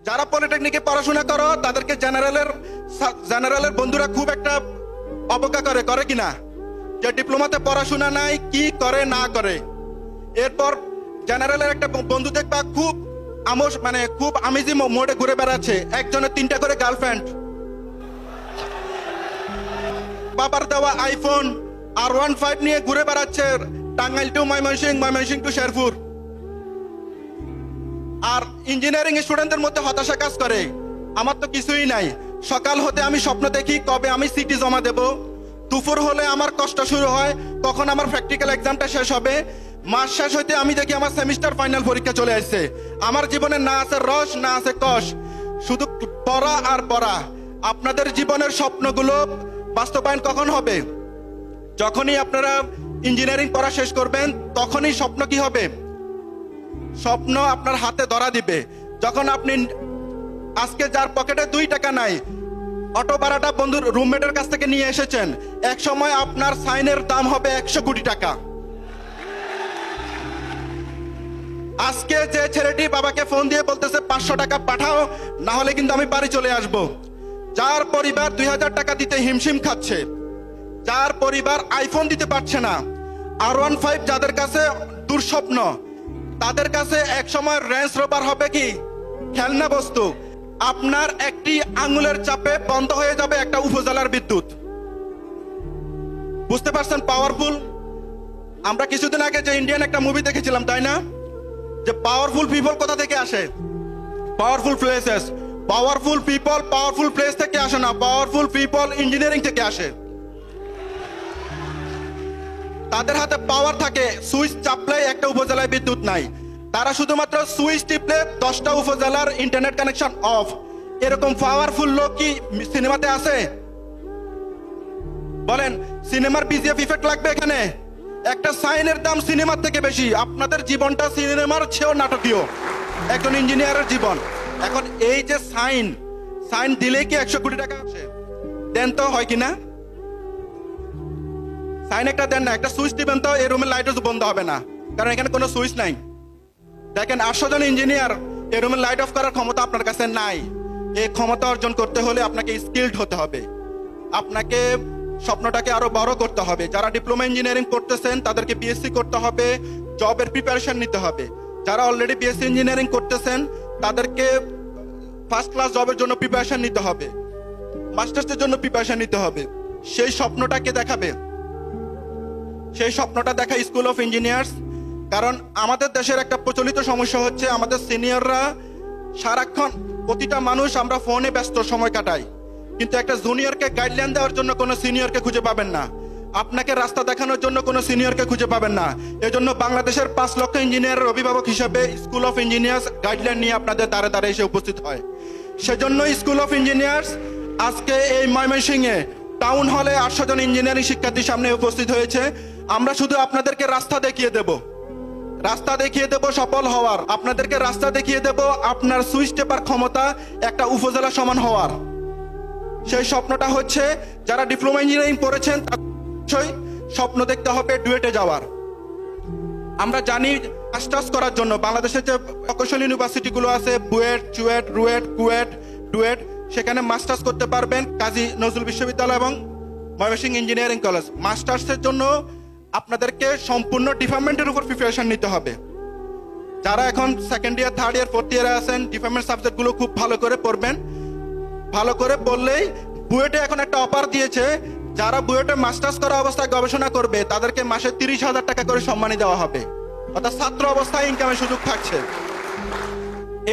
যারা পলিটেকনিকে পড়াশোনা করো তাদেরকে জেনারেলের বন্ধুরা খুব একটা অবজ্ঞা করে কিনা, যে ডিপ্লোমাতে পড়াশোনা নাই কি করে না করে। এরপর জেনারেলের একটা বন্ধু দেখবা খুব খুব আমিজি মোডে ঘুরে বেড়াচ্ছে, একজনের 3টা করে গার্লফ্রেন্ড, বাবার দেওয়া আইফোন R15 নিয়ে ঘুরে বেড়াচ্ছে টাঙ্গাইল টু ময়মনসিংহ টু শেরপুর। আর ইঞ্জিনিয়ারিং স্টুডেন্টদের মধ্যে হতাশা কাজ করে, আমার তো কিছুই নাই। সকাল হতে আমি স্বপ্ন দেখি কবে আমি সিটি জমা দেব, দুপুর হলে আমার কষ্ট শুরু হয় কখন আমার প্র্যাকটিক্যাল এক্সামটা শেষ হবে, মাস শেষ হইতে আমি দেখি আমার সেমিস্টার ফাইনাল পরীক্ষা চলে আসছে। আমার জীবনে না আছে রস না আছে কষ, শুধু পড়া আর পড়া। আপনাদের জীবনের স্বপ্নগুলো বাস্তবায়ন কখন হবে? যখনই আপনারা ইঞ্জিনিয়ারিং পড়া শেষ করবেন তখনই স্বপ্ন কি হবে? স্বপ্ন আপনার হাতে ধরা দিবে। যখন আপনি আজকে যার পকেটে 2 টাকা নাই, অটো ভাড়াটা বন্ধুর রুমমেটের কাছ থেকে নিয়ে এসেছেন, এক সময় আপনার সাইনের দাম হবে 100 কোটি টাকা। আজকে যে ছেলেটি বাবাকে ফোন দিয়ে বলতেছে 500 টাকা পাঠাও, না হলে কিন্তু আমি বাড়ি চলে আসব, যার পরিবার 2000 টাকা দিতে হিমশিম খাচ্ছে, যার পরিবার আইফোন দিতে পারছে না, R15 যাদের কাছে দুঃস্বপ্ন, তাদের কাছে এক সময় রেঞ্জ রোভার হবে কি খেলনা বস্তু। আপনার একটি আঙ্গুলের চাপে বন্ধ হয়ে যাবে একটা উপজেলার বিদ্যুৎ। বুঝতে পারছেন পাওয়ারফুল? আমরা কিছুদিন আগে যে ইন্ডিয়ান একটা মুভি দেখেছিলাম, তাই না? যে পাওয়ারফুল পিপল কোথা থেকে আসে? Powerful places. Powerful people powerful place থেকে আসে না, পাওয়ারফুল পিপল ইঞ্জিনিয়ারিং থেকে আসে। তাদের হাতে পাওয়ার থাকে, সুইচ চাপলে একটা উপজেলায় বিদ্যুৎ নাই, তারা শুধুমাত্র সুইচ টিপলে 10টা উপজেলার ইন্টারনেট কানেকশন অফ। এরকম পাওয়ারফুল লোক কি সিনেমাতে আছে? বলেন, সিনেমার বিজিএফ ইফেক্ট লাগবে এখানে? একটা সাইনের দাম সিনেমার থেকে বেশি। আপনাদের জীবনটা সিনেমার চেয়েও নাটকীয়, একজন ইঞ্জিনিয়ারের জীবন। এখন এই যে সাইন দিলেই কি 100 কোটি টাকা আসে? দেন তো, হয় কিনা? সাইন একটা দেন না, একটা সুইচ টিপেন তো এই রুমের লাইটও বন্ধ হবে না, কারণ এখানে কোনো সুইচ নাই। দেখেন 800 জন ইঞ্জিনিয়ার, এই রুমের লাইট অফ করার ক্ষমতা আপনার কাছে নাই। এই ক্ষমতা অর্জন করতে হলে আপনাকে স্কিলড হতে হবে, আপনাকে স্বপ্নটাকে আরো বড় করতে হবে। যারা ডিপ্লোমা ইঞ্জিনিয়ারিং করতেছেন তাদেরকে বিএসসি করতে হবে, জবের প্রিপারেশন নিতে হবে। যারা অলরেডি বিএসসি ইঞ্জিনিয়ারিং করতেছেন তাদেরকে ফার্স্ট ক্লাস জবের জন্য প্রিপারেশন নিতে হবে, মাস্টার্সের জন্য প্রিপারেশন নিতে হবে। সেই স্বপ্নটাকে দেখাবে, সেই স্বপ্নটা দেখা স্কুল অফ ইঞ্জিনিয়ার্স। কারণ আমাদের দেশের একটা প্রচলিত সমস্যা হচ্ছে, আমাদের সিনিয়ররা সারাক্ষণ, প্রতিটা মানুষ আমরা ফোনে ব্যস্ত সময় কাটাই, কিন্তু একটা জুনিয়রকে গাইডলাইন দেওয়ার জন্য কোনো সিনিয়রকে খুঁজে পাবেন না, আপনাকে রাস্তা দেখানোর জন্য কোনো সিনিয়রকে খুঁজে পাবেন না। এজন্য বাংলাদেশের 5 লক্ষ ইঞ্জিনিয়ারের অভিভাবক হিসেবে স্কুল অফ ইঞ্জিনিয়ার্স গাইডলাইন নিয়ে আপনাদের দ্বারে দ্বারে এসে উপস্থিত হয়। সেজন্য স্কুল অফ ইঞ্জিনিয়ার্স আজকে এই ময়মনসিংহে টাউন হলে 800 জন ইঞ্জিনিয়ারিং শিক্ষার্থীর সামনে উপস্থিত হয়েছে। আমরা শুধু আপনাদেরকে রাস্তা দেখিয়ে দেব সফল হওয়ার, আপনাদেরকে রাস্তা দেখিয়ে দেব আপনার সুইচ টেপার ক্ষমতা একটা উপজেলা সমান হওয়ার। সেই স্বপ্নটা হচ্ছে, যারা ডিপ্লোমা ইঞ্জিনিয়ারিং পড়েছেন তাদের স্বপ্ন দেখতে হবে ডুয়েটে যাওয়ার। আমরা জানি মাস্টার্স করার জন্য বাংলাদেশের যে প্রকৌশল ইউনিভার্সিটিগুলো আছে, বুয়েট, চুয়েট, রুয়েট, কুয়েট, ডুয়েট, সেখানে মাস্টার্স করতে পারবেন কাজী নজরুল বিশ্ববিদ্যালয় এবং ময়মনসিংহ ইঞ্জিনিয়ারিং কলেজ। মাস্টার্সের জন্য আপনাদেরকে সম্পূর্ণ ডিপার্টমেন্টের উপর প্রিপারেশন নিতে হবে। যারা এখন 2nd ইয়ার, 3rd ইয়ার, 4th ইয়ারে আছেন, ডিপার্টমেন্ট সাবজেক্টগুলো খুব ভালো করে পড়বেন। ভালো করে পড়লেই, বুয়েটে এখন একটা অফার দিয়েছে, যারা বুয়েটে মাস্টার্স করা অবস্থায় গবেষণা করবে তাদেরকে মাসে 30,000 টাকা করে সম্মানী দেওয়া হবে, অর্থাৎ ছাত্র অবস্থায় ইনকামের সুযোগ থাকছে।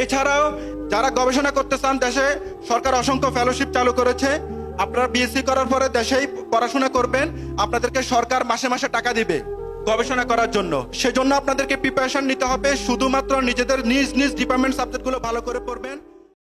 এছাড়াও যারা গবেষণা করতে চান, দেশে সরকার অসংখ্য ফেলোশিপ চালু করেছে। আপনারা বিএসসি করার পরে দেশেই পড়াশোনা করবেন, আপনাদেরকে সরকার মাসে মাসে টাকা দিবে গবেষণা করার জন্য। সেজন্য আপনাদেরকে প্রিপারেশন নিতে হবে, শুধুমাত্র নিজেদের নিজ নিজ ডিপার্টমেন্ট সাবজেক্টগুলো ভালো করে পড়বেন।